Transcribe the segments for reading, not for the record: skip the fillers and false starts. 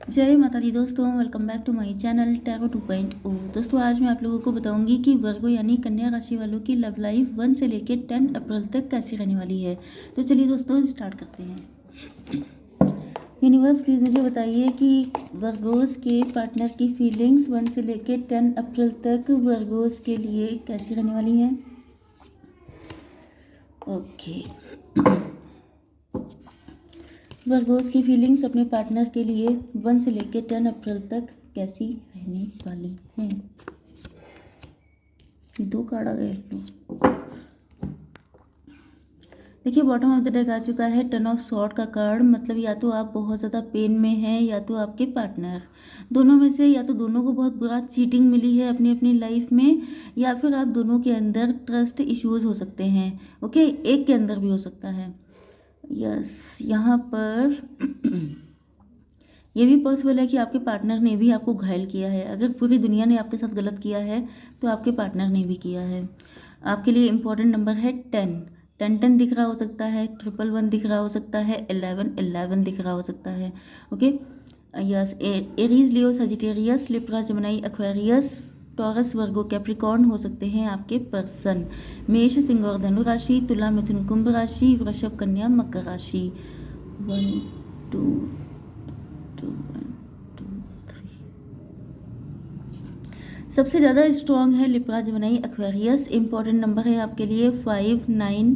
जय माता दी दोस्तों, welcome back to my channel tarot 2.0। दोस्तों आज मैं आप लोगों को बताऊंगी कि वर्गो यानी कन्या राशि वालों की लव लाइफ 1 से लेकर 10 अप्रैल तक कैसी रहने वाली है। तो चलिए दोस्तों स्टार्ट करते हैं। यूनिवर्स प्लीज़ मुझे बताइए कि वर्गोस के पार्टनर की फीलिंग्स 1 से लेकर 10 अप्रैल तक वर्गोस के लिए कैसी रहने वाली हैं। ओके, वर्गोस की फीलिंग्स अपने पार्टनर के लिए 1 से लेकर 10 अप्रैल तक कैसी रहने वाली हैं। ये 2 कार्ड आ गए। देखिए बॉटम ऑफ द डेक आ चुका है 10 ऑफ सॉर्ड का कार्ड। मतलब या तो आप बहुत ज़्यादा पेन में हैं या तो आपके पार्टनर, दोनों में से या तो दोनों को बहुत बुरा चीटिंग मिली है अपनी अपनी लाइफ में, या फिर आप दोनों के अंदर ट्रस्ट इश्यूज हो सकते हैं। ओके, एक के अंदर भी हो सकता है। यस, यहाँ पर ये भी पॉसिबल है कि आपके पार्टनर ने भी आपको घायल किया है। अगर पूरी दुनिया ने आपके साथ गलत किया है तो आपके पार्टनर ने भी किया है। आपके लिए इम्पोर्टेंट नंबर है 10। 10 दिख रहा हो सकता है, 111 दिख रहा हो सकता है, 11 दिख रहा हो सकता है। Okay, yes, Aries, Leo, Sagittarius, Libra, Gemini, Aquarius, Taurus, Virgo, Capricorn हो सकते हैं आपके पर्सन। मेष, सिंह और धनु राशि, तुला, मिथुन, कुंभ राशि, वृषभ, कन्या, मकर राशि। 1 2 2 1 2 3। सबसे ज़्यादा स्ट्रॉन्ग है Libra, Gemini, Aquarius. Important number है आपके लिए 5 9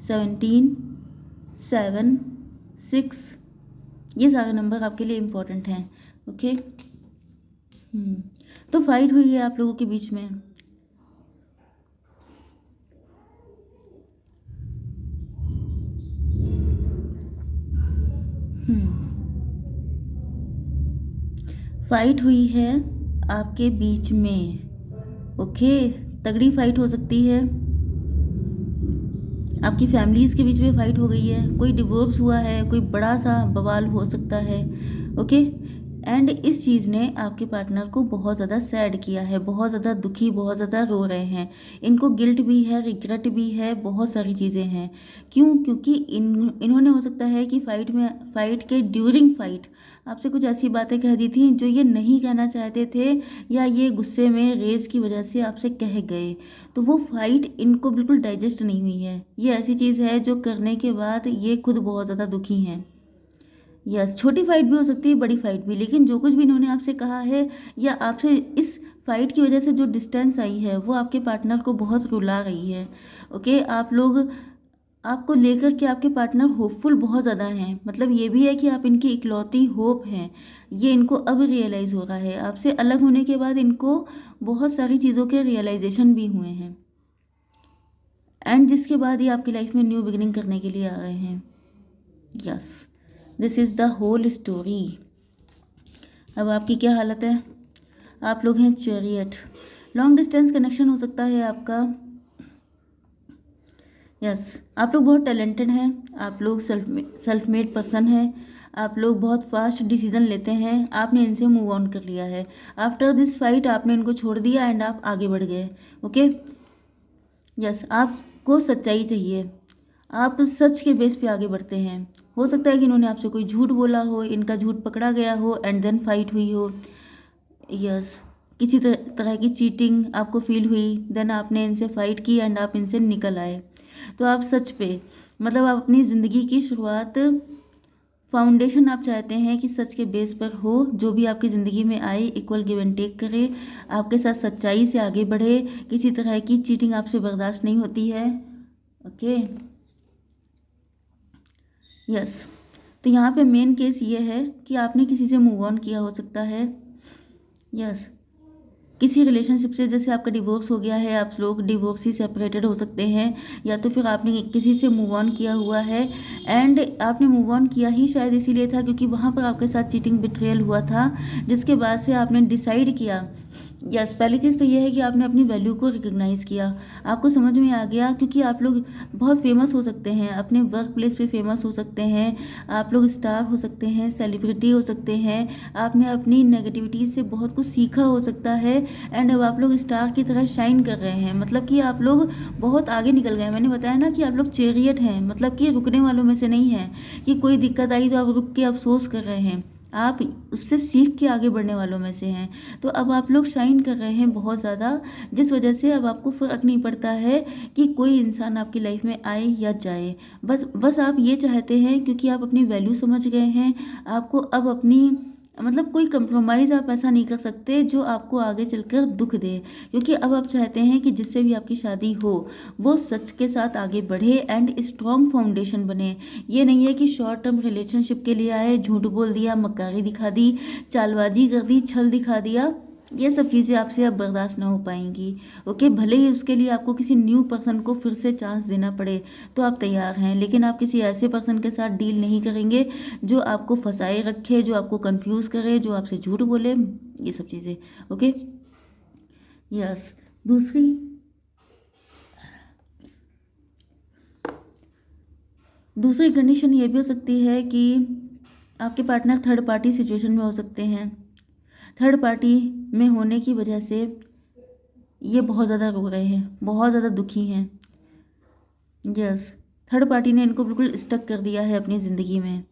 17 7 6। ये सारे नंबर आपके लिए इम्पोर्टेंट हैं। ओके, तो फाइट हुई है आप लोगों के बीच में। फाइट हुई है आपके बीच में। ओके, तगड़ी फाइट हो सकती है। आपकी फैमिलीज के बीच में फाइट हो गई है, कोई डिवोर्स हुआ है, कोई बड़ा सा बवाल हो सकता है। ओके, एंड इस चीज़ ने आपके पार्टनर को बहुत ज़्यादा सैड किया है, बहुत ज़्यादा दुखी, बहुत ज़्यादा रो रहे हैं। इनको गिल्ट भी है, रिग्रेट भी है, बहुत सारी चीज़ें हैं। क्यों? क्योंकि इन्होंने हो सकता है कि फाइट के ड्यूरिंग फाइट आपसे कुछ ऐसी बातें कह दी थी जो ये नहीं कहना चाहते थे, या ये गुस्से में रेज की वजह से आपसे कह गए। तो वो फाइट इनको बिल्कुल डाइजेस्ट नहीं हुई है। ये ऐसी चीज़ है जो करने के बाद ये खुद बहुत ज़्यादा दुखी हैं। यस, छोटी फाइट भी हो सकती है, बड़ी फाइट भी, लेकिन जो कुछ भी इन्होंने आपसे कहा है या आपसे इस फाइट की वजह से जो डिस्टेंस आई है वो आपके पार्टनर को बहुत रुला रही है। ओके, आप लोग, आपको लेकर के आपके पार्टनर होपफुल बहुत ज़्यादा हैं। मतलब ये भी है कि आप इनकी इकलौती होप हैं। ये इनको अब रियलाइज़ हो रहा है। आपसे अलग होने के बाद इनको बहुत सारी चीज़ों के रियलाइजेशन भी हुए हैं, एंड जिसके बाद ये आपकी लाइफ में न्यू बिगिनिंग करने के लिए आ रहे हैं। Yes, this is the whole story. अब आपकी क्या हालत है? आप लोग हैं चैरियट। लॉन्ग डिस्टेंस कनेक्शन हो सकता है आपका। यस, आप लोग बहुत टैलेंटेड हैं। आप लोग सेल्फ मेड पर्सन हैं। आप लोग बहुत फास्ट डिसीजन लेते हैं। आपने इनसे मूव ऑन कर लिया है। आफ्टर दिस फाइट आपने इनको छोड़ दिया एंड आप आगे बढ़ गए। ओके, यस, आपको सच्चाई चाहिए। आप सच के बेस पे आगे बढ़ते हैं। हो सकता है कि इन्होंने आपसे कोई झूठ बोला हो, इनका झूठ पकड़ा गया हो एंड देन फाइट हुई हो। यस, किसी तरह की चीटिंग आपको फील हुई, देन आपने इनसे फाइट की एंड आप इनसे निकल आए। तो आप सच पे, मतलब आप अपनी ज़िंदगी की शुरुआत, फाउंडेशन आप चाहते हैं कि सच के बेस पर हो। जो भी आपकी ज़िंदगी में आए इक्वल गिव एंड टेक करे, आपके साथ सच्चाई से आगे बढ़े। किसी तरह की चीटिंग आपसे बर्दाश्त नहीं होती है। ओके, यस, तो यहाँ पे मेन केस ये है कि आपने किसी से मूव ऑन किया हो सकता है। यस, किसी रिलेशनशिप से, जैसे आपका डिवोर्स हो गया है, आप लोग डिवोर्स ही सेपरेटेड हो सकते हैं, या तो फिर आपने किसी से मूव ऑन किया हुआ है एंड आपने मूव ऑन किया ही शायद इसीलिए था क्योंकि वहाँ पर आपके साथ चीटिंग बिट्रेयल हुआ था, जिसके बाद से आपने डिसाइड किया। यस, पहली चीज़ तो ये है कि आपने अपनी वैल्यू को रिकग्नाइज़ किया। आपको समझ में आ गया, क्योंकि आप लोग बहुत फेमस हो सकते हैं, अपने वर्क प्लेस पे फेमस हो सकते हैं, आप लोग स्टार हो सकते हैं, सेलिब्रिटी हो सकते हैं। आपने अपनी नेगेटिविटी से बहुत कुछ सीखा हो सकता है एंड अब आप लोग स्टार की तरह शाइन कर रहे हैं। मतलब कि आप लोग बहुत आगे निकल गए। मैंने बताया ना कि आप लोग चैरियट हैं, मतलब कि रुकने वालों में से नहीं हैं कि कोई दिक्कत आई तो आप रुक के अफसोस कर रहे हैं। आप उससे सीख के आगे बढ़ने वालों में से हैं। तो अब आप लोग शाइन कर रहे हैं बहुत ज़्यादा, जिस वजह से अब आपको फ़र्क नहीं पड़ता है कि कोई इंसान आपकी लाइफ में आए या जाए। बस बस आप ये चाहते हैं, क्योंकि आप अपनी वैल्यू समझ गए हैं, आपको अब अपनी मतलब कोई कंप्रोमाइज़ आप ऐसा नहीं कर सकते जो आपको आगे चलकर दुख दे। क्योंकि अब आप चाहते हैं कि जिससे भी आपकी शादी हो वो सच के साथ आगे बढ़े एंड स्ट्रॉन्ग फाउंडेशन बने। ये नहीं है कि शॉर्ट टर्म रिलेशनशिप के लिए आए, झूठ बोल दिया, मक्कारी दिखा दी, चालबाजी कर दी, छल दिखा दिया। ये सब चीज़ें आपसे अब बर्दाश्त ना हो पाएंगी। ओके, भले ही उसके लिए आपको किसी न्यू पर्सन को फिर से चांस देना पड़े तो आप तैयार हैं, लेकिन आप किसी ऐसे पर्सन के साथ डील नहीं करेंगे जो आपको फंसाए रखे, जो आपको कंफ्यूज करे, जो आपसे झूठ बोले, ये सब चीज़ें। Okay, yes. दूसरी दूसरी कंडीशन ये भी हो सकती है कि आपके पार्टनर थर्ड पार्टी सिचुएशन में हो सकते हैं। थर्ड पार्टी में होने की वजह से ये बहुत ज़्यादा रो रहे हैं, बहुत ज़्यादा दुखी हैं। यस, थर्ड पार्टी ने इनको बिल्कुल स्टक कर दिया है अपनी ज़िंदगी में।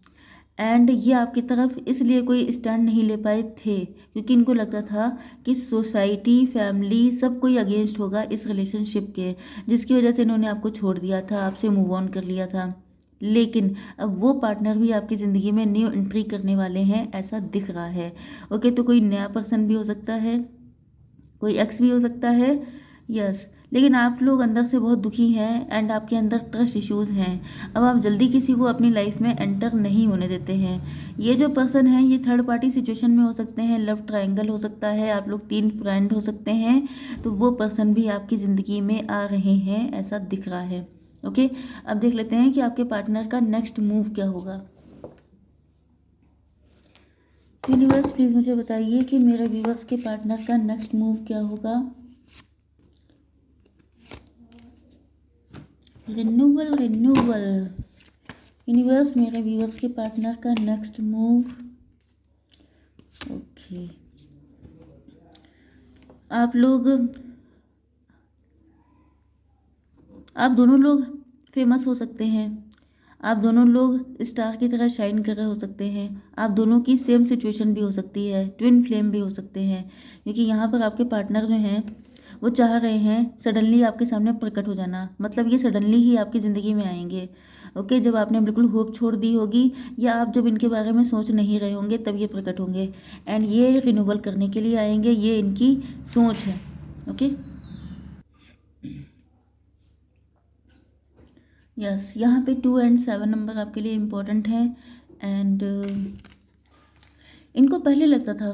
एंड ये आपकी तरफ इसलिए कोई स्टैंड नहीं ले पाए थे क्योंकि इनको लगता था कि सोसाइटी, फैमिली, सब कोई अगेंस्ट होगा इस रिलेशनशिप के, जिसकी वजह से इन्होंने आपको छोड़ दिया था, आपसे मूव ऑन कर लिया था। लेकिन अब वो पार्टनर भी आपकी ज़िंदगी में न्यू एंट्री करने वाले हैं, ऐसा दिख रहा है। ओके, तो कोई नया पर्सन भी हो सकता है, कोई एक्स भी हो सकता है। यस, लेकिन आप लोग अंदर से बहुत दुखी हैं एंड आपके अंदर ट्रस्ट इश्यूज हैं। अब आप जल्दी किसी को अपनी लाइफ में एंटर नहीं होने देते हैं। ये जो पर्सन है ये थर्ड पार्टी सिचुएशन में हो सकते हैं, लव ट्रायंगल हो सकता है, आप लोग 3 फ्रेंड हो सकते हैं। तो वो पर्सन भी आपकी ज़िंदगी में आ रहे हैं, ऐसा दिख रहा है। ओके, अब देख लेते हैं कि आपके पार्टनर का नेक्स्ट मूव क्या होगा। यूनिवर्स प्लीज़ मुझे बताइए कि मेरे व्यूवर्स के पार्टनर का नेक्स्ट मूव क्या होगा। Renewal renewal. यूनिवर्स मेरे व्यूवर्स के पार्टनर का नेक्स्ट मूव। ओके, आप दोनों लोग फेमस हो सकते हैं, आप दोनों लोग स्टार की तरह शाइन कर रहे हो सकते हैं, आप दोनों की सेम सिचुएशन भी हो सकती है, ट्विन फ्लेम भी हो सकते हैं। क्योंकि यहाँ पर आपके पार्टनर जो हैं वो चाह रहे हैं सडनली आपके सामने प्रकट हो जाना, मतलब ये सडनली ही आपकी ज़िंदगी में आएंगे। ओके, जब आपने बिल्कुल होप छोड़ दी होगी या आप जब इनके बारे में सोच नहीं रहे होंगे तब ये प्रकट होंगे एंड ये रिन्यूअल करने के लिए आएंगे, ये इनकी सोच है। ओके, यस, यहाँ पे 2 एंड 7 नंबर आपके लिए इम्पोर्टेंट है। एंड इनको पहले लगता था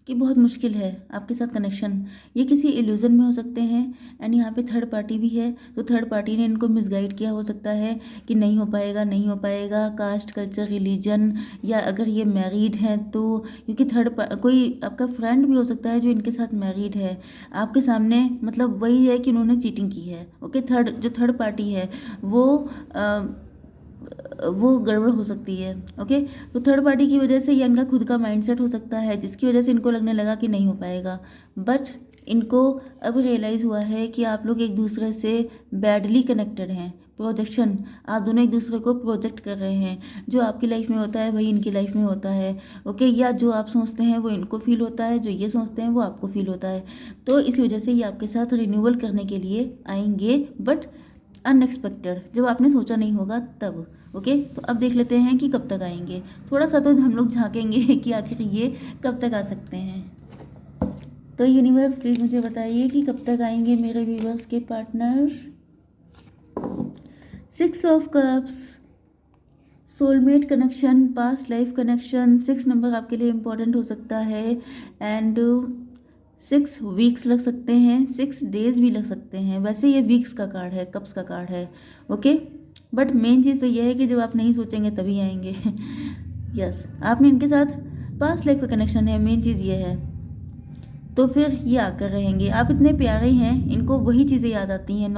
कि बहुत मुश्किल है आपके साथ कनेक्शन, ये किसी इल्यूज़न में हो सकते हैं। एंड यहाँ पे थर्ड पार्टी भी है, तो थर्ड पार्टी ने इनको मिसगाइड किया हो सकता है कि नहीं हो पाएगा, नहीं हो पाएगा, कास्ट, कल्चर, रिलीजन, या अगर ये मैरिड हैं तो, क्योंकि कोई आपका फ्रेंड भी हो सकता है जो इनके साथ मैरिड है आपके सामने, मतलब वही है कि उन्होंने चीटिंग की है। ओके, जो थर्ड पार्टी है वो गड़बड़ हो सकती है। ओके, तो थर्ड पार्टी की वजह से या इनका खुद का माइंडसेट हो सकता है जिसकी वजह से इनको लगने लगा कि नहीं हो पाएगा। बट इनको अब रियलाइज़ हुआ है कि आप लोग एक दूसरे से बैडली कनेक्टेड हैं। प्रोजेक्शन, आप दोनों एक दूसरे को प्रोजेक्ट कर रहे हैं, जो आपकी लाइफ में होता है वही इनकी लाइफ में होता है। ओके, या जो आप सोचते हैं वो इनको फील होता है, जो ये सोचते हैं वो आपको फील होता है। तो इसी वजह से ये आपके साथ रिन्यूअल करने के लिए आएंगे, बट अनएक्सपेक्टेड, जब आपने सोचा नहीं होगा तब। ओके, तो अब देख लेते हैं कि कब तक आएंगे। थोड़ा सा तो हम लोग झांकेंगे कि आखिर ये कब तक आ सकते हैं। तो यूनिवर्स प्लीज़ मुझे बताइए कि कब तक आएंगे मेरे व्यूवर्स के partner. 6 of cups, soulmate connection, past life connection. 6 number आपके लिए इम्पोर्टेंट हो सकता है एंड 6 वीक्स लग सकते हैं, 6 डेज भी लग सकते हैं। वैसे ये वीक्स का कार्ड है, कप्स का कार्ड है। ओके, बट मेन चीज़ तो ये है कि जब आप नहीं सोचेंगे तभी आएंगे। यस, आपने इनके साथ पास्ट लाइफ का कनेक्शन है, मेन चीज़ ये है। तो फिर ये आकर रहेंगे। आप इतने प्यारे हैं, इनको वही चीज़ें याद आती हैं,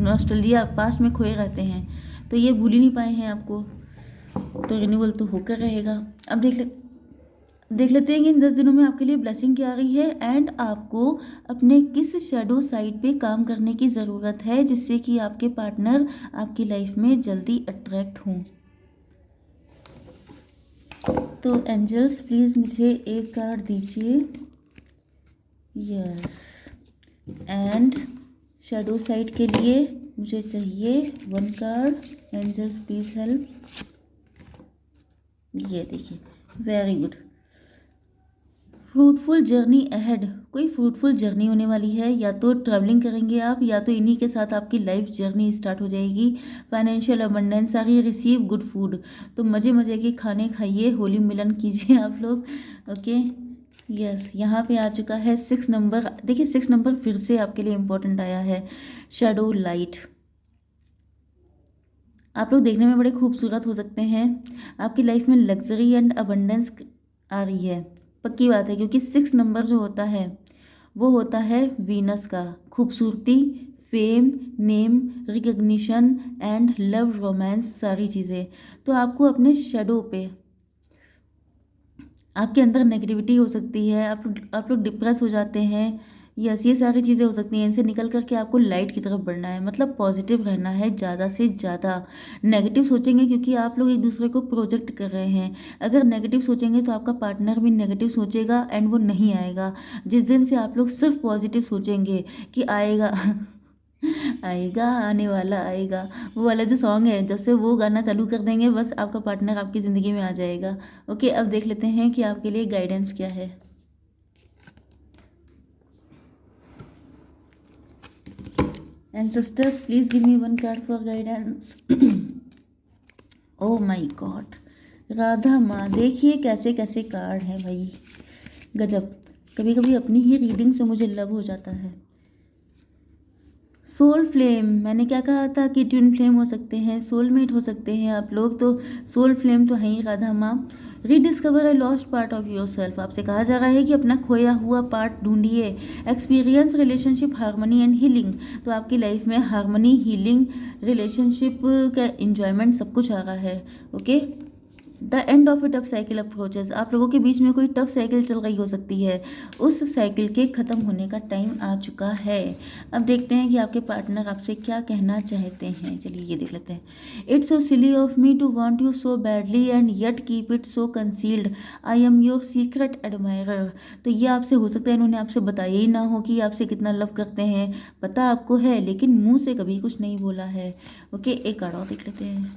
नॉस्टैल्जिया पास्ट में खोए रहते हैं, तो ये भूल ही नहीं पाए हैं आपको। तो रिन्यूअल तो होकर रहेगा। अब देख लेते हैं कि इन 10 दिनों में आपके लिए ब्लेसिंग क्या आ रही है एंड आपको अपने किस शैडो साइड पे काम करने की ज़रूरत है जिससे कि आपके पार्टनर आपकी लाइफ में जल्दी अट्रैक्ट हों। तो एंजल्स प्लीज़ मुझे एक कार्ड दीजिए। यस। एंड शैडो साइड के लिए मुझे चाहिए 1 कार्ड। Angels please help. ये देखिए, very good. Fruitful journey ahead, कोई फ्रूटफुल जर्नी होने वाली है, या तो ट्रैवलिंग करेंगे आप, या तो इन्हीं के साथ आपकी लाइफ जर्नी स्टार्ट हो जाएगी। फाइनेंशियल अबंडेंस आ रही है। रिसीव गुड फूड, तो मज़े मज़े के खाने खाइए, होली मिलन कीजिए आप लोग। Okay, yes. यहाँ पे आ चुका है 6 नंबर। देखिए 6 नंबर फिर से आपके लिए इम्पोर्टेंट आया है। शैडो लाइट, आप लोग देखने में बड़े खूबसूरत हो सकते हैं। आपकी लाइफ में लग्जरी एंड अबंडेंस आ रही है, पक्की बात है, क्योंकि 6 नंबर जो होता है वो होता है वीनस का। खूबसूरती, fame, name, recognition and love, romance, सारी चीज़ें। तो आपको अपने शेडो पे, आपके अंदर नेगेटिविटी हो सकती है, आप लोग डिप्रेस हो जाते हैं। यस, ये सारी चीज़ें हो सकती हैं। इनसे निकल करके आपको लाइट की तरफ बढ़ना है, मतलब पॉजिटिव रहना है ज़्यादा से ज़्यादा। नेगेटिव सोचेंगे क्योंकि आप लोग एक दूसरे को प्रोजेक्ट कर रहे हैं। अगर नेगेटिव सोचेंगे तो आपका पार्टनर भी नेगेटिव सोचेगा एंड वो नहीं आएगा। जिस दिन से आप लोग सिर्फ पॉजिटिव सोचेंगे कि आएगा आएगा, आने वाला आएगा, वो वाला जो सॉन्ग है, जब से वो गाना चालू कर देंगे बस आपका पार्टनर आपकी ज़िंदगी में आ जाएगा। ओके, अब देख लेते हैं कि आपके लिए गाइडेंस क्या है। Ancestors please give me 1 card for guidance. Oh my God, Radha माँ, देखिए कैसे कैसे कार्ड हैं भाई, गजब। कभी कभी अपनी ही रीडिंग से मुझे लव हो जाता है। सोल फ्लेम, मैंने क्या कहा था कि ट्विन फ्लेम हो सकते हैं, सोलमेट हो सकते हैं आप लोग, तो सोल फ्लेम तो है ही राधा माँ। Rediscover a lost part of your self, आपसे कहा जा रहा है कि अपना खोया हुआ पार्ट ढूंढिए। Experience relationship harmony and healing, तो आपकी लाइफ में हार्मनी, हीलिंग, रिलेशनशिप का इंजॉयमेंट सब कुछ आ रहा है। Okay, the end of A tough cycle approaches, आप लोगों के बीच में कोई टफ साइकिल चल रही हो सकती है, उस साइकिल के ख़त्म होने का टाइम आ चुका है। अब देखते हैं कि आपके पार्टनर आपसे क्या कहना चाहते हैं। चलिए ये देख लेते हैं। It's so silly of me to want you so badly and yet keep it so concealed, I am your secret admirer, तो ये आपसे हो सकता है इन्होंने आपसे बताया ही ना हो कि आपसे कितना लव करते हैं। पता आपको है, लेकिन मुंह से कभी कुछ नहीं बोला है। ओके, एक कार्ड और देख लेते हैं।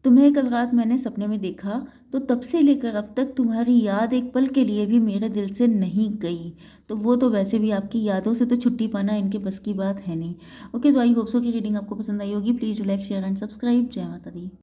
तुम्हें कल रात मैंने सपने में देखा, तो तब से लेकर अब तक तुम्हारी याद एक पल के लिए भी मेरे दिल से नहीं गई। तो वो तो वैसे भी आपकी यादों से तो छुट्टी पाना इनके बस की बात है नहीं। ओके, तो आई होप सो की रीडिंग आपको पसंद आई होगी। Please do like, share and subscribe. जय माता दी।